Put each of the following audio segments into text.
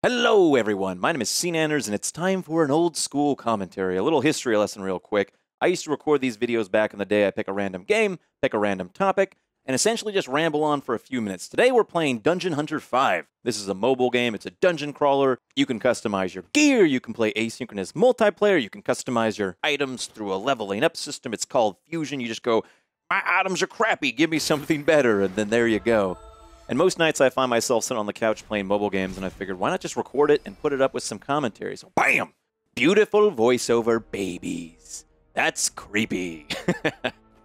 Hello, everyone. My name is SeaNanners, and it's time for an old school commentary, a little history lesson real quick. I used to record these videos back in the day. I pick a random game, pick a random topic, and essentially just ramble on for a few minutes. Today, we're playing Dungeon Hunter 5. This is a mobile game. It's a dungeon crawler. You can customize your gear. You can play asynchronous multiplayer. You can customize your items through a leveling up system. It's called Fusion. You just go, my items are crappy. Give me something better. And then there you go. And most nights I find myself sitting on the couch playing mobile games, and I figured, why not just record it and put it up with some commentary? So, bam! Beautiful voiceover babies. That's creepy.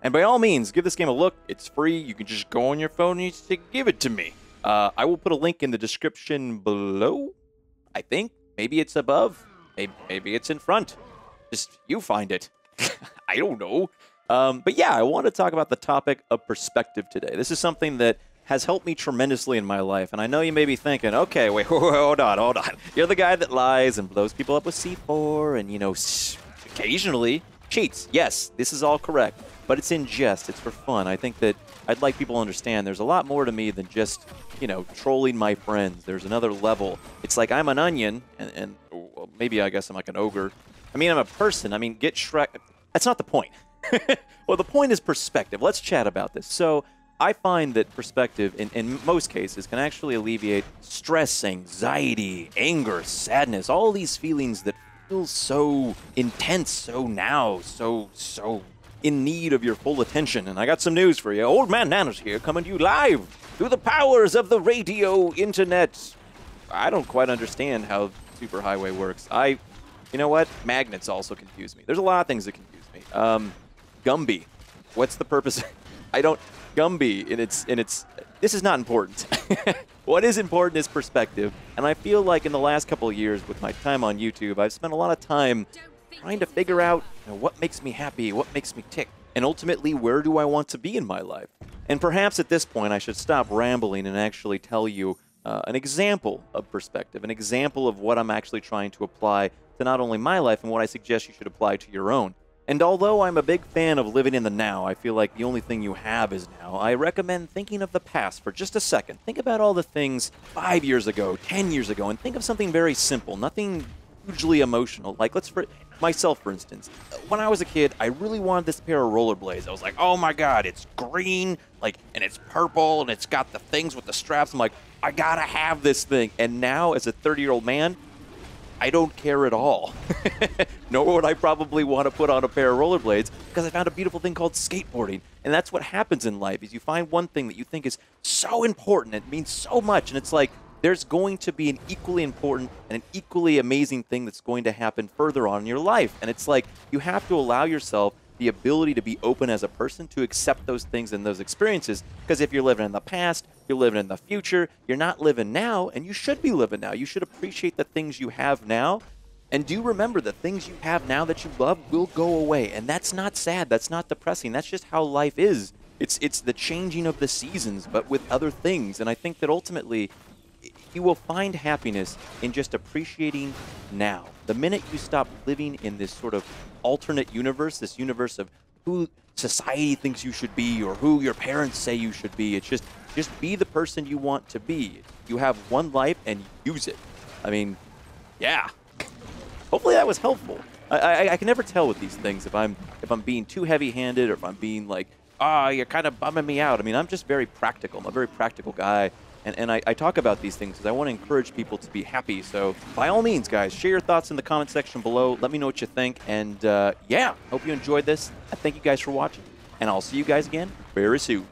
And by all means, give this game a look. It's free. You can just go on your phone and you say, give it to me. I will put a link in the description below, I think. Maybe it's above. Maybe it's in front. Just you find it. I don't know. But yeah, I want to talk about the topic of perspective today. This is something that has helped me tremendously in my life. And I know you may be thinking, okay, wait, hold on. You're the guy that lies and blows people up with C4 and, occasionally cheats. Yes, this is all correct. But it's in jest. It's for fun. I think that I'd like people to understand there's a lot more to me than just, trolling my friends. There's another level. It's like I'm an onion, and well, maybe I guess I'm like an ogre. I mean, I'm a person. I mean, get Shrek. That's not the point. Well, the point is perspective. Let's chat about this. So I find that perspective, in most cases, can actually alleviate stress, anxiety, anger, sadness, all these feelings that feel so intense, so now, so in need of your full attention. And I got some news for you. Old Man Nanners here, coming to you live through the powers of the radio, internet. I don't quite understand how Superhighway works. You know what? Magnets also confuse me. There's a lot of things that confuse me. Gumby. What's the purpose? Gumby, and it's this is not important. What is important is perspective, and I feel like in the last couple of years with my time on YouTube, I've spent a lot of time trying to figure out what makes me happy, what makes me tick, and ultimately, where do I want to be in my life? And perhaps at this point, I should stop rambling and actually tell you an example of perspective, an example of what I'm actually trying to apply to not only my life and what I suggest you should apply to your own. And although I'm a big fan of living in the now, I feel like the only thing you have is now, I recommend thinking of the past for just a second. Think about all the things 5 years ago, 10 years ago, and think of something very simple, nothing hugely emotional. Like, for myself, for instance. When I was a kid, I really wanted this pair of rollerblades. I was like, oh my god, it's green, and it's purple, and it's got the things with the straps. I'm like, I gotta have this thing. And now, as a 30-year-old man, I don't care at all. Nor would I probably want to put on a pair of rollerblades because I found a beautiful thing called skateboarding. And that's what happens in life, is you find one thing that you think is so important, it means so much, and it's like there's going to be an equally important and an equally amazing thing that's going to happen further on in your life. And it's like you have to allow yourself the ability to be open as a person to accept those things and those experiences. Because if you're living in the past, you're living in the future, you're not living now, and you should be living now. You should appreciate the things you have now, and do remember the things you have now that you love will go away. And that's not sad, that's not depressing, that's just how life is. It's the changing of the seasons, but with other things. And I think that ultimately, you will find happiness in just appreciating now. The minute you stop living in this sort of alternate universe, this universe of who society thinks you should be or who your parents say you should be, it's just be the person you want to be. You have one life and use it. I mean, yeah. Hopefully that was helpful. I can never tell with these things if I'm being too heavy-handed or if I'm being like, you're kind of bumming me out. I mean, I'm just very practical. I'm a very practical guy. And I talk about these things because I want to encourage people to be happy. So by all means, guys, share your thoughts in the comment section below. Let me know what you think. And yeah, hope you enjoyed this. I thank you guys for watching. And I'll see you guys again very soon.